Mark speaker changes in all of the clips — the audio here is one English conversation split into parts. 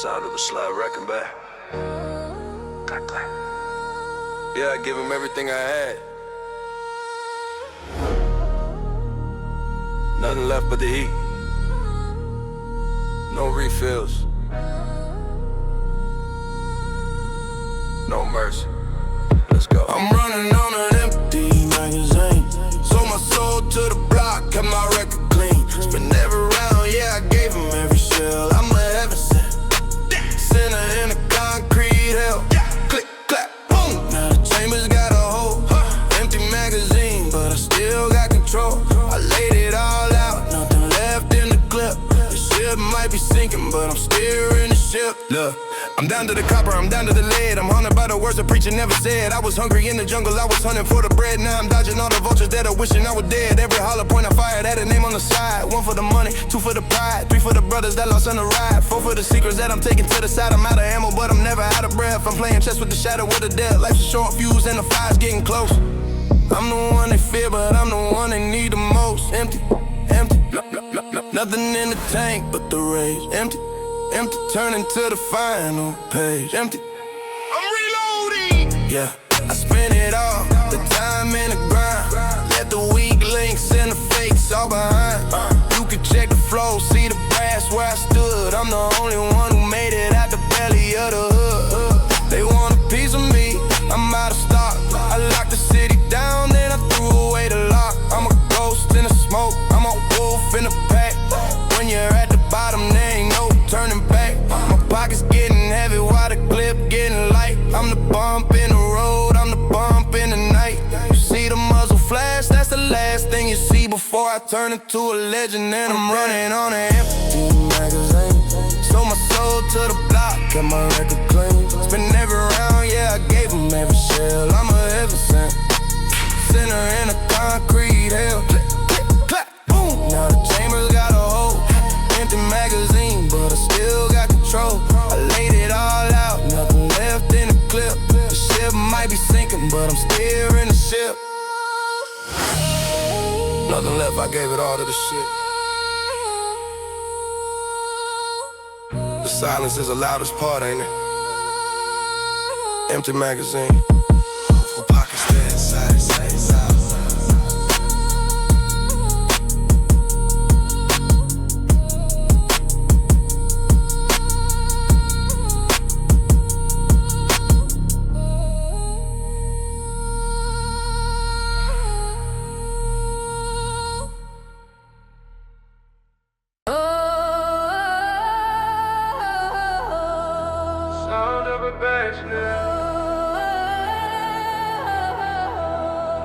Speaker 1: Sound of a slide wrecking back. Yeah, I give him everything I had. Nothing left but the heat. No refills. No mercy. Let's go.
Speaker 2: I'm running on an empty magazine. Sold my soul to the block, kept my record clean. Spin every round, yeah, I gave him every shell. I'm a heaven sent sinner in a concrete hell. Click, clap, boom. Now the chambers got a hole. Empty magazine, but I still got control. I laid it all out, nothing left in the clip. The ship might be sinking, but I'm steering the ship. Look, I'm down to the copper, I'm down to the lead. I'm haunted by the words the preacher never said. I was hungry in the jungle, I was hunting for the bread. Now I'm dodging all the vultures that are wishing I was dead. Every hollow point I fired had a name on the side. 1 for the money, 2 for the pride, 3 for the brothers that lost on the ride, 4 for the secrets that I'm taking to the side. I'm out of ammo, but I'm never out of breath. I'm playing chess with the shadow of the dead. Life's a short fuse and the fire's getting close. I'm the one they fear, but I'm the one they need the most. Empty, empty, nothing in the tank but the rage. Empty, empty, turning to the final page. Empty, I'm reloading. Yeah, I spent it all, the time and the grind. Let the weak links and the fakes all behind. You can check the flow, see the brass where I stood. I'm the only one who made it out the belly of the hood. They want a piece of me, I'm out of stock. I locked the city down, then I threw away the lock. I'm a ghost in the smoke, I'm a wolf in the pack. When you're at the bottom, there ain't no turning back. My pocket's getting heavy while the clip getting light. I'm the bump in the road, I'm the bump in the night. You see the muzzle flash, that's the last thing you see before I turn into a legend. And I'm running on an empty magazine. Sold my soul to the block, kept my record clean. Spin every round, yeah, I gave him every shell. I'm a heaven sent sinner in a concrete hell. Click, click, clap, boom. Now the chambers got a hole. Empty magazine, but I still got control. I laid it all out, nothing left in the clip. The ship might be sinking, but I'm steering the ship. Nothing left, I gave it all to the shit. The silence is the loudest part, ain't it? Empty magazine. Full pockets dead, side, side, side.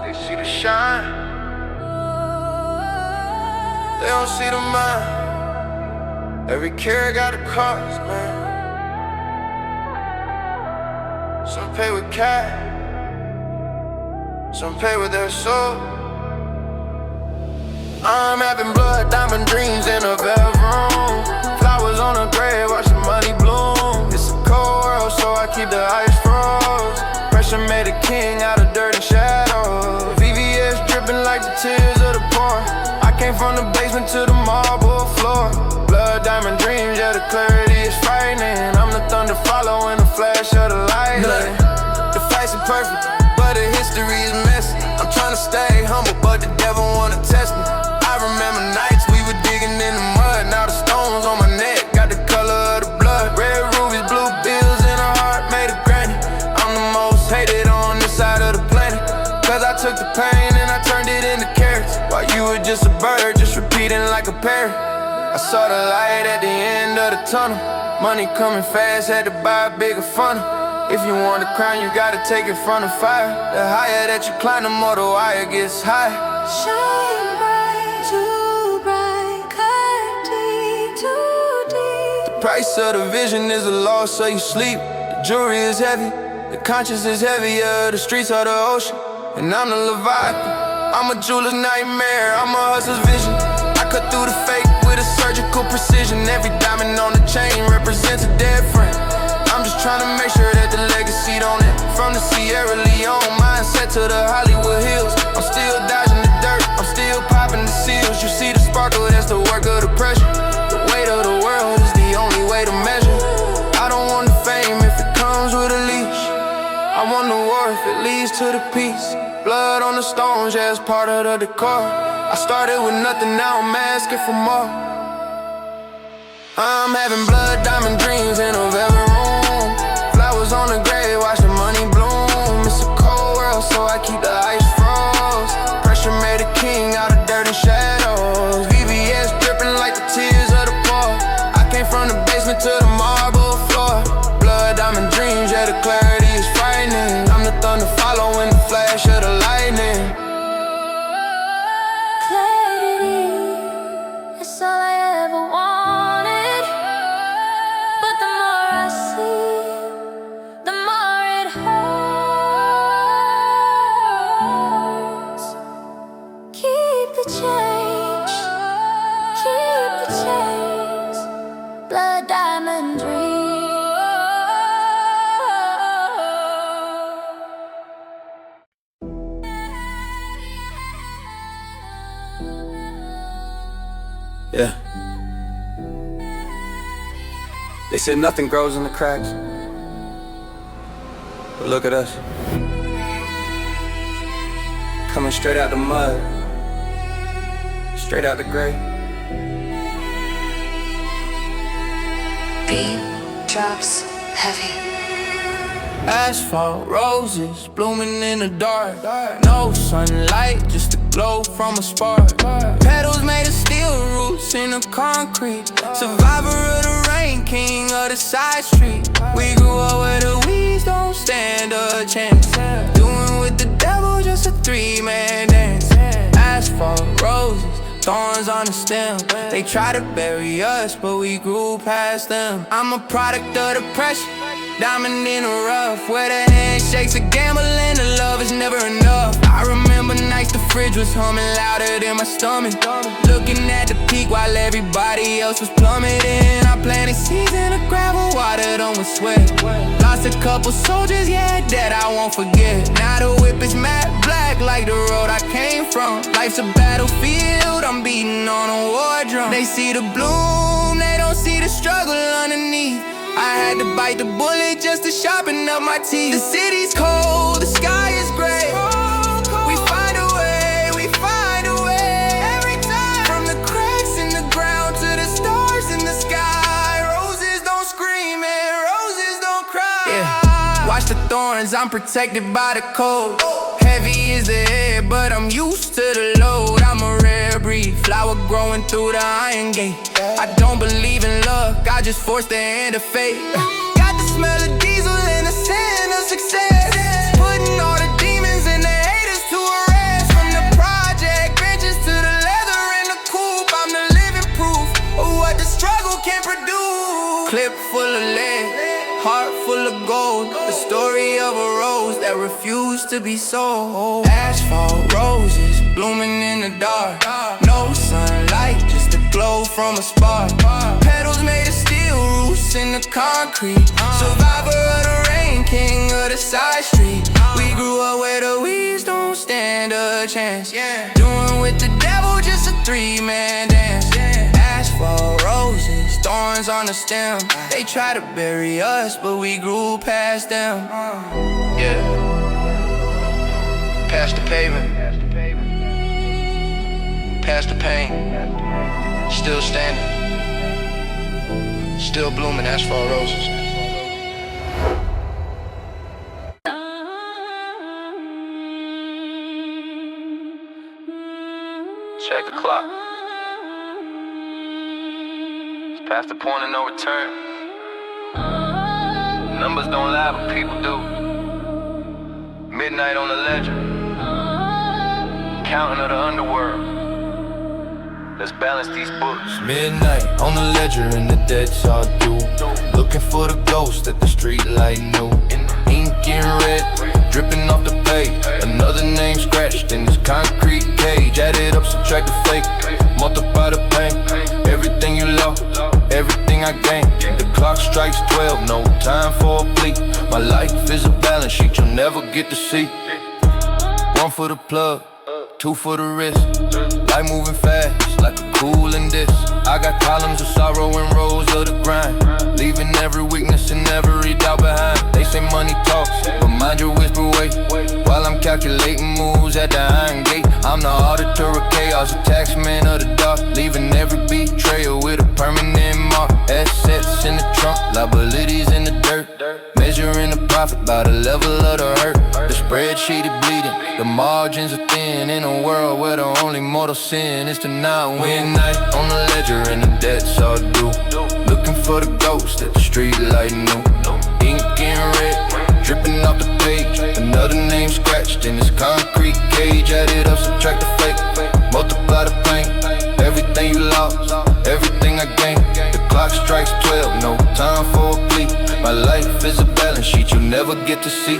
Speaker 2: They see the shine, they don't see the mind. Every carrot got a cost, man. Some pay with cash, some pay with their soul. I'm having blood, diamond dreams in a bedroom. Flowers on a grave, watch the money bloom. It's a cold world, so I keep the ice froze. Pressure made a king out of dirt and shadow. VVS dripping like the tears of the poor. I came from the basement to the marble floor. Blood, diamond dreams, yeah, the clarity is frightening. I'm the thunder following the flash of the lightning. The fights are perfect, but the history is messy. I'm trying to stay humble, but the devil wanna test me. I remember nights we were digging in the mud. Now the stones on my neck got the color of the blood. Red rubies, blue bills, and a heart made of granite. I'm the most hated on this side of the planet, cause I took the pain and I turned it into carrots. While you were just a bird, just repeating like a parrot. I saw the light at the end of the tunnel. Money coming fast, had to buy a bigger funnel. If you want the crown, you gotta take it from the fire. The higher that you climb, the more the wire gets high.
Speaker 3: Shine bright, too bright, cut deep, too deep.
Speaker 2: The price of the vision is a loss, so you sleep. The jewelry is heavy, the conscience is heavier. The streets are the ocean, and I'm the Leviathan. I'm a jeweler's nightmare, I'm a hustler's vision. I cut through the fake with a surgical precision. Every diamond on the chain represents a dead friend. I'm just trying to make sure that the legacy don't end. From the Sierra Leone mindset to the Hollywood Hills, I'm still dodging the dirt, I'm still popping the seals. You see the sparkle, that's the work of the pressure. The weight of the world is the only way to measure. on the stones, yeah, it's part of the decor. I started with nothing, now I'm asking for more. I'm having blood diamond dreams in a velvet room. Flowers on the grave, watch the money bloom. It's a cold world, so I keep the ice froze. Pressure made a king out of dirt and shadows. VVS dripping like the tears of the poor. I came from the basement to the marble floor. Blood diamond dreams, yeah, the clarity is frightening. I'm the thunder following the flash of the lightning.
Speaker 3: Clarity, that's all I ever wanted. But the more I see, the more it hurts. Keep the change, keep the chains. Blood diamond dream.
Speaker 1: Yeah. They said nothing grows in the cracks. But look at us. Coming straight out the mud. Straight out the grave.
Speaker 4: Beat drops heavy.
Speaker 2: Asphalt roses blooming in the dark. No sunlight, just a glow from a spark. Petals made of steel, roots in the concrete. Survivor of the rain, king of the side street. We grew up where the weeds don't stand a chance. Doing with the devil, just a three-man dance. Asphalt roses, thorns on the stem. They try to bury us, but we grew past them. I'm a product of the pressure, diamond in the rough, where the handshakes a gamble and the love is never enough. I remember nights the fridge was humming louder than my stomach. Looking at the peak while everybody else was plummeting. I planted seeds in the gravel, watered them with sweat. Lost a couple soldiers, yeah, that I won't forget. Now the whip is matte black like the road I came from. Life's a battlefield, I'm beating on a war drum. They see the bloom, they don't see the struggle underneath. I had to bite the bullet just to sharpen up my teeth. The city's cold, the sky is gray. We find a way, we find a way. Every time, from the cracks in the ground to the stars in the sky. Roses don't scream and roses don't cry. Yeah, watch the thorns, I'm protected by the cold. Heavy is the head, but I'm used to the load. I'm a rare breed, flower growing through the iron gate. I don't believe in luck, I just force the hand of fate. Got the smell of diesel and the scent of success. Putting all the demons and the haters to a rest. From the project benches to the leather in the coupe, I'm the living proof of what the struggle can produce. Clip full of lead, heart full of gold. The story of a rose that refused to be sold. Asphalt roses blooming in the dark. No sunlight, just a glow from a spark. Petals made of steel, roots in the concrete. Survivor of the rain, king of the side street. We grew up where the weeds don't stand a chance. Doing with the devil, just a three-man dance. Asphalt roses, thorns on the stem. They try to bury us, but we grew past them. Yeah. Past the pavement, past the pain. Still standing, still blooming, asphalt roses. Check the clock. It's past the point of no return. Numbers don't lie, but people do. Midnight on the ledger, counting of the underworld. Let's balance these books. Midnight on the ledger and the debts are due. Looking for the ghost that the street light knew. Ink in red, dripping off the page. Another name scratched in this concrete cage. Add it up, subtract the fake, multiply the pain. Everything you lost, everything I gained. The clock strikes 12, no time for a plea. My life is a balance sheet you'll never get to see. One for the plug, two for the wrist. Life moving fast, like a cooling disc. I got columns of sorrow and rows of the grind, leaving every weakness and every doubt behind. They say money talks, but mind your whisper way, while I'm calculating moves at the iron gate. I'm the auditor of chaos, the taxman of the dark, leaving every betrayal with a permanent mark. Assets in the trunk, liabilities in the dirt, measuring the profit by the level of the hurt. The spreadsheet is bleeding, the margins are thin, in a world where the only mortal sin is to not win. Night on the ledger and the debts all due, looking for the ghost that the street light knew. Ink in red, dripping off the page, another name scratched in this concrete cage. Add it up, subtract the fake, multiply the pain. Everything you lost, everything I gained. The clock strikes 12, no time for a plea. My life is a balance sheet you'll never get to see.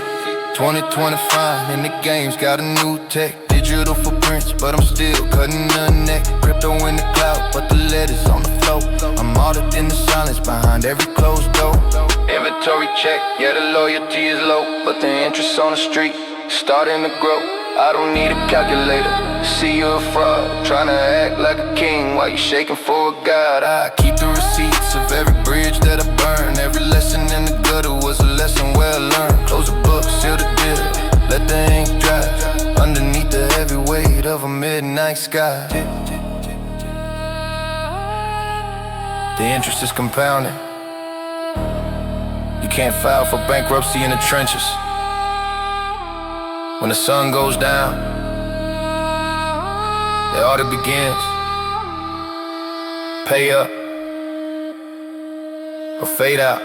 Speaker 2: 2025 and the game's got a new tech. Digital footprints, but I'm still cutting the neck. Crypto in the cloud, but the letters on the floor. I'm audited in the silence behind every closed door. Inventory check, yeah, the loyalty is low, but the interest on the street starting to grow. I don't need a calculator, see you a fraud, trying to act like a king while you shaking for a god. I keep the receipts of every bridge that I burn. Every lesson in the gutter was a lesson well learned. Close the book, seal the deal, let the ink dry, underneath the heavy weight of a midnight sky. The interest is compounding. You can't file for bankruptcy in the trenches. When the sun goes down, the audit begins. Pay up or fade out.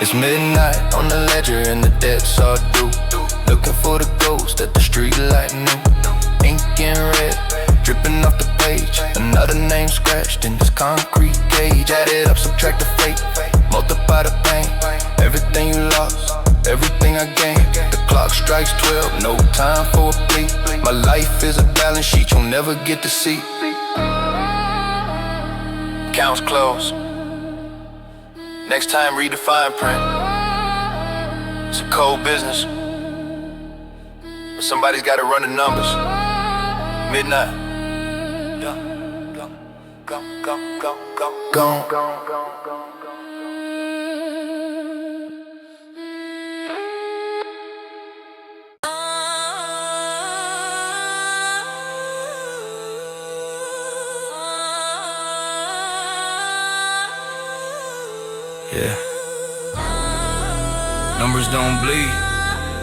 Speaker 2: It's midnight on the ledger and the debts are due, looking for the ghost that the street light knew. Ink in red, dripping off the page, another name scratched in this concrete cage. Add it up, subtract the fate, multiply the pain. Everything you lost, everything I gained. The clock strikes 12, no time for a plea. My life is a balance sheet you'll never get to see. Accounts closed. Next time read the fine print. It's a cold business, but somebody's gotta run the numbers. Midnight. Gone.
Speaker 5: Yeah. Numbers don't bleed,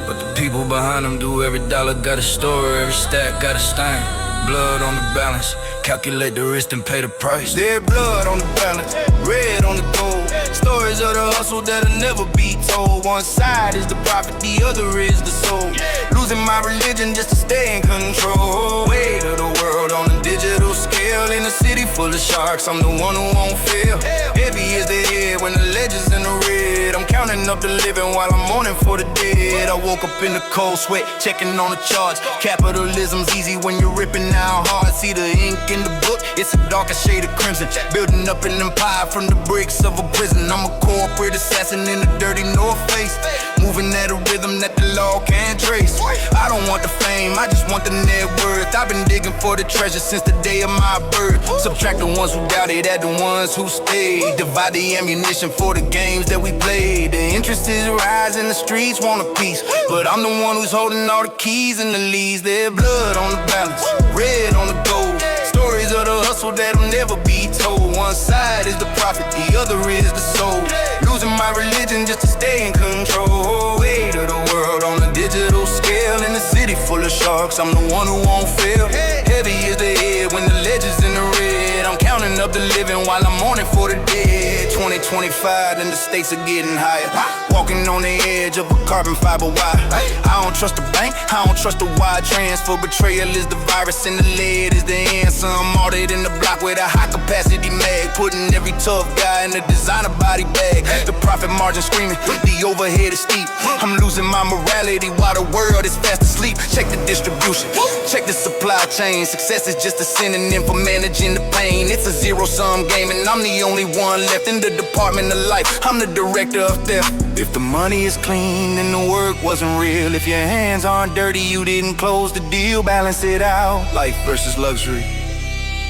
Speaker 5: but the people behind them do. Every dollar got a story, every stack got a stain. Blood on the balance, calculate the risk and pay the price.
Speaker 2: Dead blood on the balance, red on the gold. Stories of the hustle that'll never be told. One side is the profit, the other is the soul. Losing my religion just to stay in control. Weight of the world on a digital scale. In a city full of sharks, I'm the one who won't fail. Heavy is the head when the ledger's in the red. I'm counting up the living while I'm mourning for the dead. I woke up in the cold sweat, checking on the charts. Capitalism's easy when you're ripping out hard. See the ink in the book, it's a darker shade of crimson. Building up an empire from the bricks of a prison. I'm a corporate assassin in a dirty North Face, moving at a rhythm that the law can't trace. I don't want the fame, I just want the net worth. I've been digging for the treasure since the day of my birth. Subtract the ones who doubted, add the ones who stayed. Divide the ammunition for the games that we played. The interest is rising, the streets want a piece, but I'm the one who's holding all the keys and the leads. There's blood on the balance, red on the gold. Stories of the hustle that'll never be told. One side is the profit, the other is the soul. Losing my religion just to stay in control. Weight of the world on a digital scale. In a city full of sharks, I'm the one who won't fail. Heavy is the head when the ledger's in the red. I'm counting up the living while I'm mourning for the dead. 2025 and the stakes are getting higher. Walking on the edge of a carbon fiber wire. I don't trust the bank, I don't trust the wire transfer. Betrayal is the virus and the lead is the answer. I'm audited in the block with a high capacity mag, putting every tough guy in a designer body bag. The profit margin screaming, the overhead is steep. I'm losing my morality while the world is fast asleep. Check the distribution, check the supply chain. Success is just a synonym for managing the pain. It's a zero-sum game and I'm the only one left in the department of life. I'm the director of theft. If the money is clean, then the work wasn't real. If your hands aren't dirty, you didn't close the deal. Balance it out. Life versus luxury.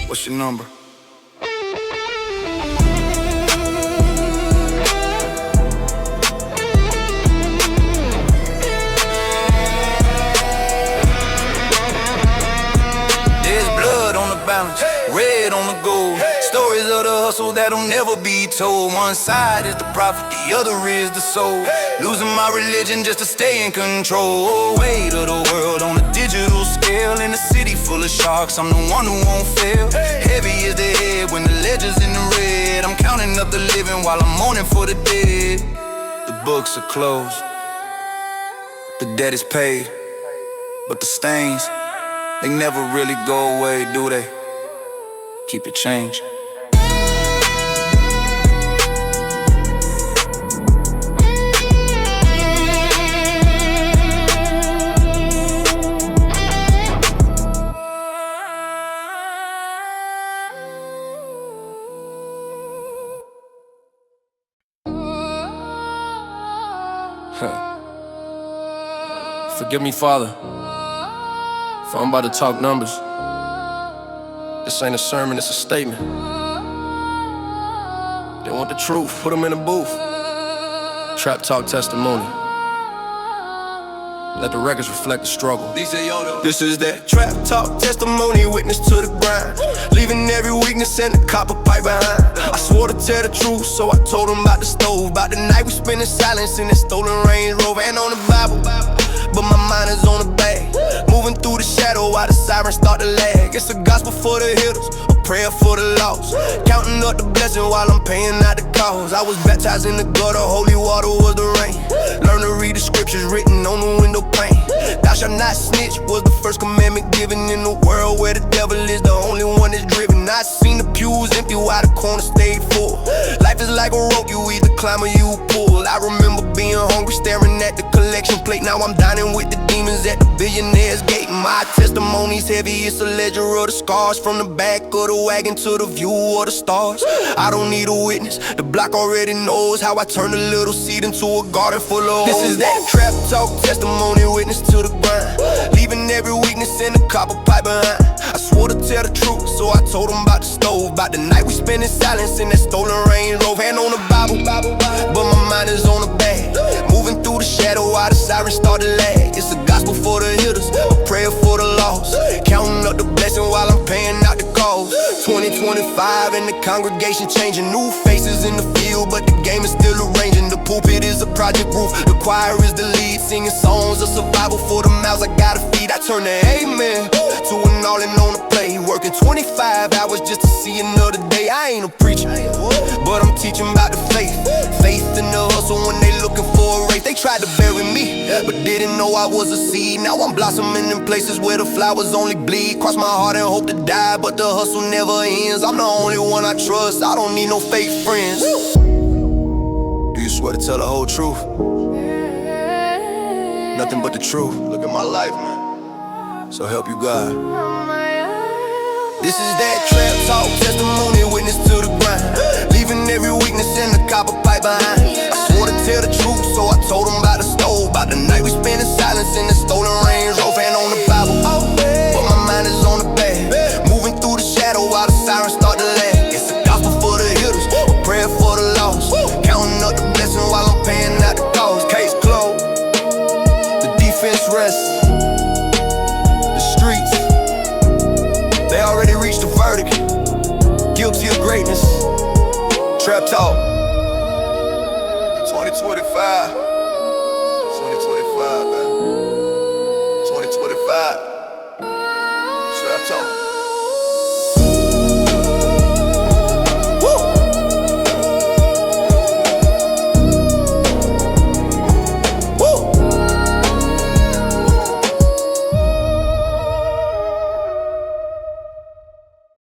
Speaker 2: What's your number?
Speaker 5: balance, red on the gold. Stories of the hustle that'll never be told. One side is the profit, the other is the soul. Losing my religion just to stay in control. Weight of the world on a digital scale. In a city full of sharks, I'm the one who won't fail. Heavy is the head when the ledger's in the red. I'm counting up the living while I'm mourning for the dead. The books are closed, the debt is paid, but the stains, they never really go away, do they? Keep it change.
Speaker 6: Forgive me, Father, for I'm about to talk numbers. This ain't a sermon, it's a statement. They want the truth, put them in a booth. Trap talk testimony. Let the records reflect the struggle.
Speaker 2: This is that trap talk testimony, witness to the grind. Leaving every weakness and the copper pipe behind. I swore to tell the truth, so I told them about the stove. About the night we spent in silence in that stolen Range Rover. And on the Bible, but my mind is on the bag. Moving through the shadow while the sirens start to lag. It's a gospel for the hitters, a prayer for the lost. Counting up the blessing while I'm paying out the cost. I was baptized in the gutter, holy water was the rain. Learn to read the scriptures written on the window pane. Thou shalt not snitch was the first commandment given in the world where the devil is the only one that's driven. I seen the pews empty while the corner stayed full. Life is like a rope, you either climb or you pull. I remember being hungry, staring at the collection plate. Now I'm dining with the demons at the billionaire's gate. My testimony's heavy, it's a ledger of the scars. From the back of the wagon to the view of the stars. I don't need a witness, the block already knows how I turned a little seed into a garden full of hoes. This is that trap talk testimony, witness to the grind. Leaving every weakness in the copper pipe behind. I swore to tell the truth, so I told them about the stove. About the night we spent in silence in that stolen Range Rover. Hand on the Bible, but my mind is on the bag. Moving through the shadow while the sirens start to lag. It's a gospel for the hitters, a prayer for the lost. Counting up the blessing while I'm paying out the cost. 2025 and the congregation changing. New faces in the field, but the game is still arranging. The pulpit is a project roof, the choir is the lead. Singing songs of survival for the mouths I gotta feed. I turn the amen to an all-in on the play. Working 25 hours just to see another day. I ain't a preacher, but I'm teaching about the faith. Faith in the hustle when they looking for a race. They tried to bury me, but didn't know I was a seed. Now I'm blossoming in places where the flowers only bleed. Cross my heart and hope to die, but the hustle never ends. I'm the only one I trust, I don't need no fake friends. Do you swear to tell the whole truth? Nothing but the truth. Look at my life, man. So help you God. This is that trap talk testimony, witness to the grind. Leaving every weakness in the copper pipe behind. I swore to tell the truth, so I told them about the stove. About the night we spent in silence in the stolen Range Rover. Hand on the Bible, but my mind is on the bag. Moving through the shadow while the sirens start to lag. It's a gospel for the hitters, a prayer for the lost. Counting up the blessing while I'm paying out the cost. Case closed, the defense rests. The streets, they already reached the verdict. Guilty of greatness. Trap talk.